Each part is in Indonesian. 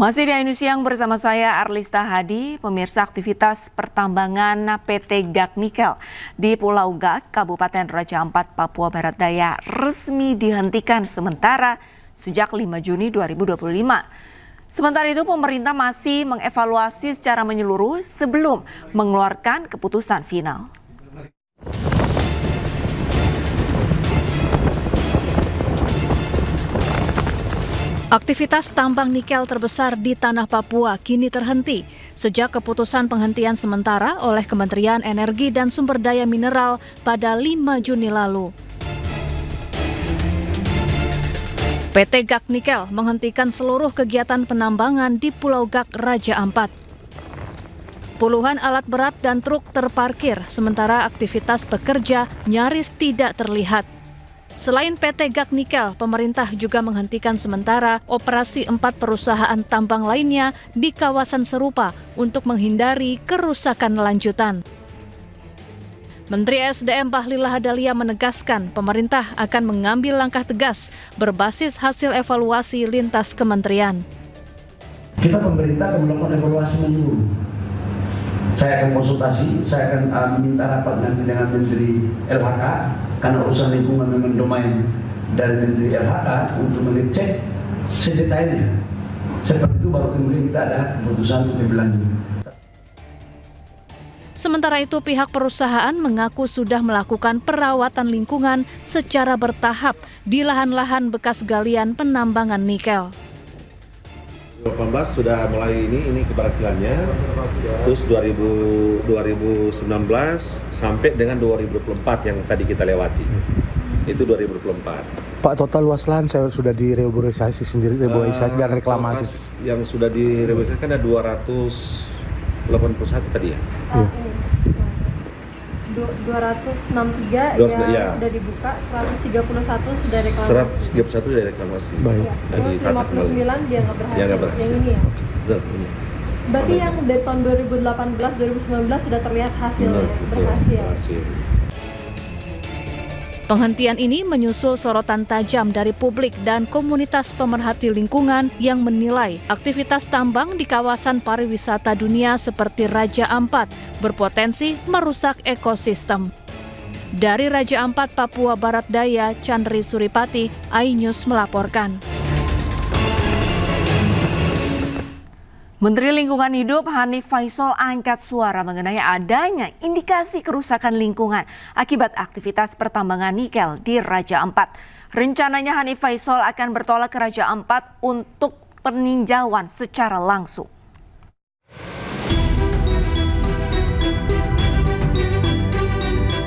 Masih di Ainus Siang bersama saya Arlista Hadi. Pemirsa, aktivitas pertambangan PT GAC Nikel di Pulau GAC, Kabupaten Raja Ampat, Papua Barat Daya resmi dihentikan sementara sejak 5 Juni 2025. Sementara itu pemerintah masih mengevaluasi secara menyeluruh sebelum mengeluarkan keputusan final. Aktivitas tambang nikel terbesar di tanah Papua kini terhenti sejak keputusan penghentian sementara oleh Kementerian Energi dan Sumber Daya Mineral pada 5 Juni lalu. PT GAC Nikel menghentikan seluruh kegiatan penambangan di Pulau GAC Raja Ampat. Puluhan alat berat dan truk terparkir, sementara aktivitas pekerja nyaris tidak terlihat. Selain PT GAC Nikel, pemerintah juga menghentikan sementara operasi 4 perusahaan tambang lainnya di kawasan serupa untuk menghindari kerusakan lanjutan. Menteri SDM Bahlil Lahadalia menegaskan pemerintah akan mengambil langkah tegas berbasis hasil evaluasi lintas kementerian. Kita pemerintah akan melakukan evaluasi menyeluruh. Saya akan konsultasi, saya akan minta rapat nanti dengan Menteri LHK, karena urusan lingkungan memang domain dari Menteri LHK untuk mengecek sedetailnya. Seperti itu baru kemudian kita ada keputusan lebih lanjut. Sementara itu pihak perusahaan mengaku sudah melakukan perawatan lingkungan secara bertahap di lahan-lahan bekas galian penambangan nikel. 2018 sudah mulai ini keberhasilannya, terus 2019 sampai dengan 2024 yang tadi kita lewati, itu 2024. Pak, total luas lahan saya sudah direboisasi sendiri, reboisasi dan reklamasi. Yang sudah direboisasi kan ada 281 tadi ya? Iya. 263 yang sudah dibuka, 131 sudah reklamasi. 131 sudah reklamasi. Baik. Ya. Terus 59 dia nggak berhasil. Yang ini ya? Betul, ini. Berarti yang dari tahun 2018-2019 sudah terlihat hasilnya, berhasil. Penghentian ini menyusul sorotan tajam dari publik dan komunitas pemerhati lingkungan yang menilai aktivitas tambang di kawasan pariwisata dunia seperti Raja Ampat berpotensi merusak ekosistem. Dari Raja Ampat, Papua Barat Daya, Chandri Suripati, iNews melaporkan. Menteri Lingkungan Hidup Hanif Faisal angkat suara mengenai adanya indikasi kerusakan lingkungan akibat aktivitas pertambangan nikel di Raja Ampat. Rencananya Hanif Faisal akan bertolak ke Raja Ampat untuk peninjauan secara langsung.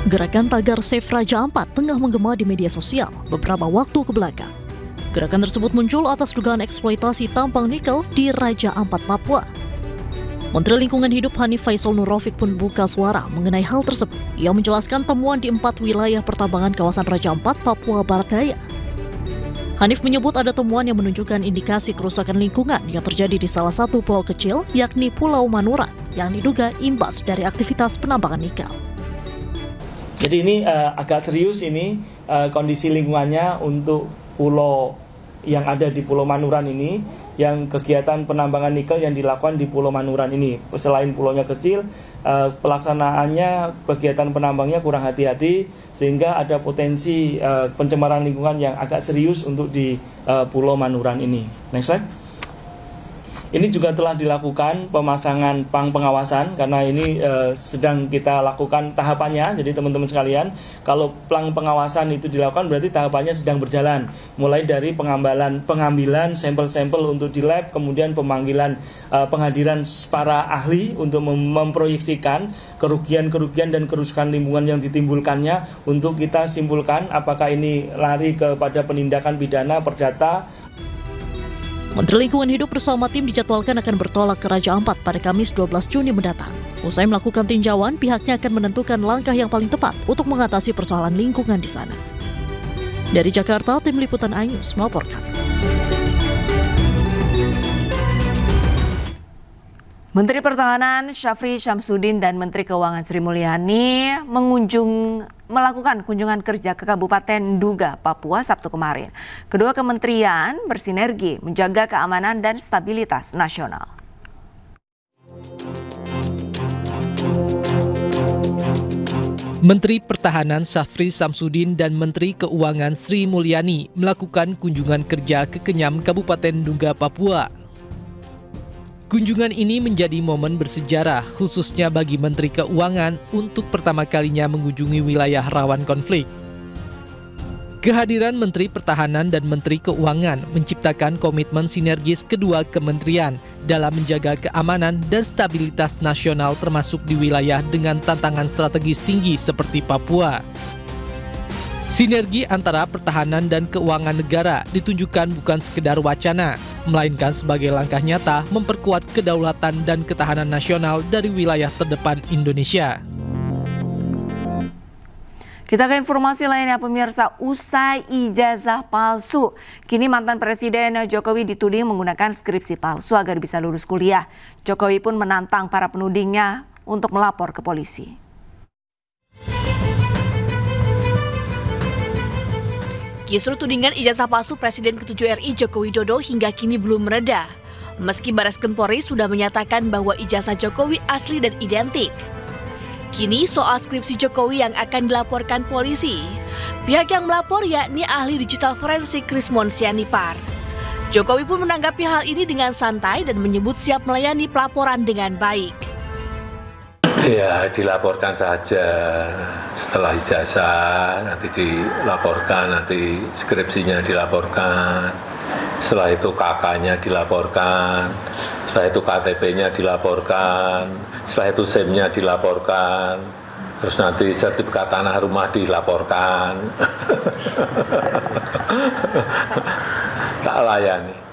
Gerakan tagar Save Raja Ampat tengah menggema di media sosial beberapa waktu kebelakang. Gerakan tersebut muncul atas dugaan eksploitasi tambang nikel di Raja Ampat, Papua. Menteri Lingkungan Hidup Hanif Faisal Nurrafiq pun buka suara mengenai hal tersebut. Ia menjelaskan temuan di 4 wilayah pertambangan kawasan Raja Ampat, Papua Barat Daya. Hanif menyebut ada temuan yang menunjukkan indikasi kerusakan lingkungan yang terjadi di salah satu pulau kecil, yakni Pulau Manuran, yang diduga imbas dari aktivitas penambangan nikel. Jadi ini agak serius ini kondisi lingkungannya untuk pulau yang ada di Pulau Manuran ini, yang kegiatan penambangan nikel yang dilakukan di Pulau Manuran ini. Selain pulaunya kecil, pelaksanaannya kegiatan penambangnya kurang hati-hati sehingga ada potensi pencemaran lingkungan yang agak serius untuk di Pulau Manuran ini. Next slide. Ini juga telah dilakukan pemasangan pang pengawasan karena ini sedang kita lakukan tahapannya. Jadi teman-teman sekalian, kalau pang pengawasan itu dilakukan berarti tahapannya sedang berjalan. Mulai dari pengambilan sampel-sampel untuk di lab, kemudian penghadiran para ahli untuk memproyeksikan kerugian-kerugian dan kerusakan lingkungan yang ditimbulkannya untuk kita simpulkan apakah ini lari kepada penindakan pidana perdata. Menteri Lingkungan Hidup bersama tim dijadwalkan akan bertolak ke Raja Ampat pada Kamis 12 Juni mendatang. Usai melakukan tinjauan, pihaknya akan menentukan langkah yang paling tepat untuk mengatasi persoalan lingkungan di sana. Dari Jakarta, tim liputan iNews melaporkan. Menteri Pertahanan Syafri Syamsuddin dan Menteri Keuangan Sri Mulyani mengunjungi melakukan kunjungan kerja ke Kabupaten Nduga, Papua Sabtu kemarin. Kedua kementerian bersinergi menjaga keamanan dan stabilitas nasional. Menteri Pertahanan Syafri Samsudin dan Menteri Keuangan Sri Mulyani melakukan kunjungan kerja ke Kenyam, Kabupaten Nduga, Papua. Kunjungan ini menjadi momen bersejarah khususnya bagi Menteri Keuangan untuk pertama kalinya mengunjungi wilayah rawan konflik. Kehadiran Menteri Pertahanan dan Menteri Keuangan menciptakan komitmen sinergis kedua kementerian dalam menjaga keamanan dan stabilitas nasional termasuk di wilayah dengan tantangan strategis tinggi seperti Papua. Sinergi antara pertahanan dan keuangan negara ditunjukkan bukan sekedar wacana, melainkan sebagai langkah nyata memperkuat kedaulatan dan ketahanan nasional dari wilayah terdepan Indonesia. Kita ke informasi lainnya, pemirsa. Usai ijazah palsu, kini mantan Presiden Jokowi dituding menggunakan skripsi palsu agar bisa lulus kuliah. Jokowi pun menantang para penudingnya untuk melapor ke polisi. Kisru tudingan ijazah palsu Presiden ke-7 RI Joko Widodo hingga kini belum mereda. Meski Barreskrim Polri sudah menyatakan bahwa ijazah Jokowi asli dan identik. Kini soal skripsi Jokowi yang akan dilaporkan polisi. Pihak yang melapor yakni ahli digital forensik Krismon Sianipar. Jokowi pun menanggapi hal ini dengan santai dan menyebut siap melayani pelaporan dengan baik. Ya, dilaporkan saja. Setelah ijazah nanti dilaporkan, nanti skripsinya dilaporkan. Setelah itu KK-nya dilaporkan, setelah itu KTP-nya dilaporkan, setelah itu SIM-nya dilaporkan, terus nanti sertifikat tanah rumah dilaporkan. Tak layani.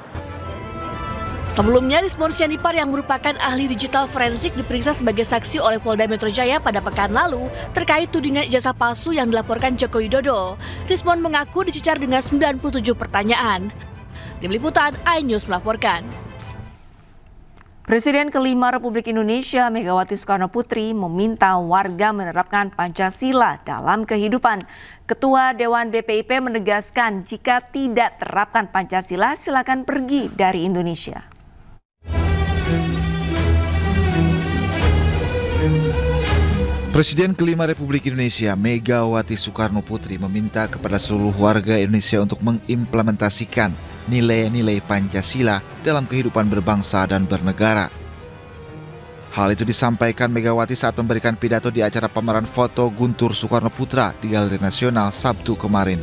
Sebelumnya, Krismon Sianipar yang merupakan ahli digital forensik diperiksa sebagai saksi oleh Polda Metro Jaya pada pekan lalu terkait tudingan ijazah palsu yang dilaporkan Joko Widodo. Krismon mengaku dicecar dengan 97 pertanyaan. Tim Liputan iNews melaporkan. Presiden kelima Republik Indonesia Megawati Soekarno Putri meminta warga menerapkan Pancasila dalam kehidupan. Ketua Dewan BPIP menegaskan jika tidak terapkan Pancasila silakan pergi dari Indonesia. Presiden kelima Republik Indonesia Megawati Soekarno Putri meminta kepada seluruh warga Indonesia untuk mengimplementasikan nilai-nilai Pancasila dalam kehidupan berbangsa dan bernegara. Hal itu disampaikan Megawati saat memberikan pidato di acara pameran foto Guntur Soekarno Putra di Galeri Nasional Sabtu kemarin.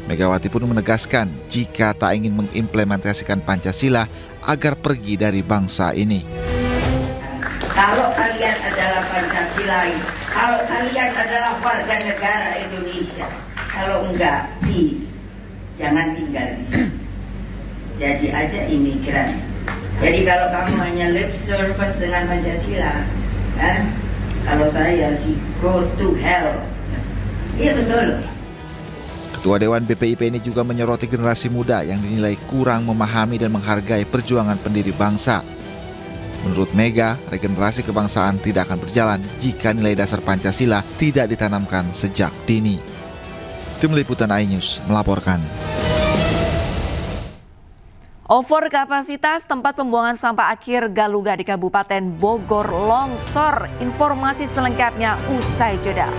Megawati pun menegaskan jika tak ingin mengimplementasikan Pancasila agar pergi dari bangsa ini. Kalau kalian adalah Pancasilais, kalau kalian adalah warga negara Indonesia, kalau enggak, please, jangan tinggal di sini. Jadi aja imigran. Jadi kalau kamu hanya lip service dengan Pancasila, kalau saya sih go to hell. Iya betul. Ketua Dewan BPIP ini juga menyoroti generasi muda yang dinilai kurang memahami dan menghargai perjuangan pendiri bangsa. Menurut Mega, regenerasi kebangsaan tidak akan berjalan jika nilai dasar Pancasila tidak ditanamkan sejak dini. Tim Liputan iNews melaporkan. Over kapasitas tempat pembuangan sampah akhir Galuga di Kabupaten Bogor longsor. Informasi selengkapnya usai jeda.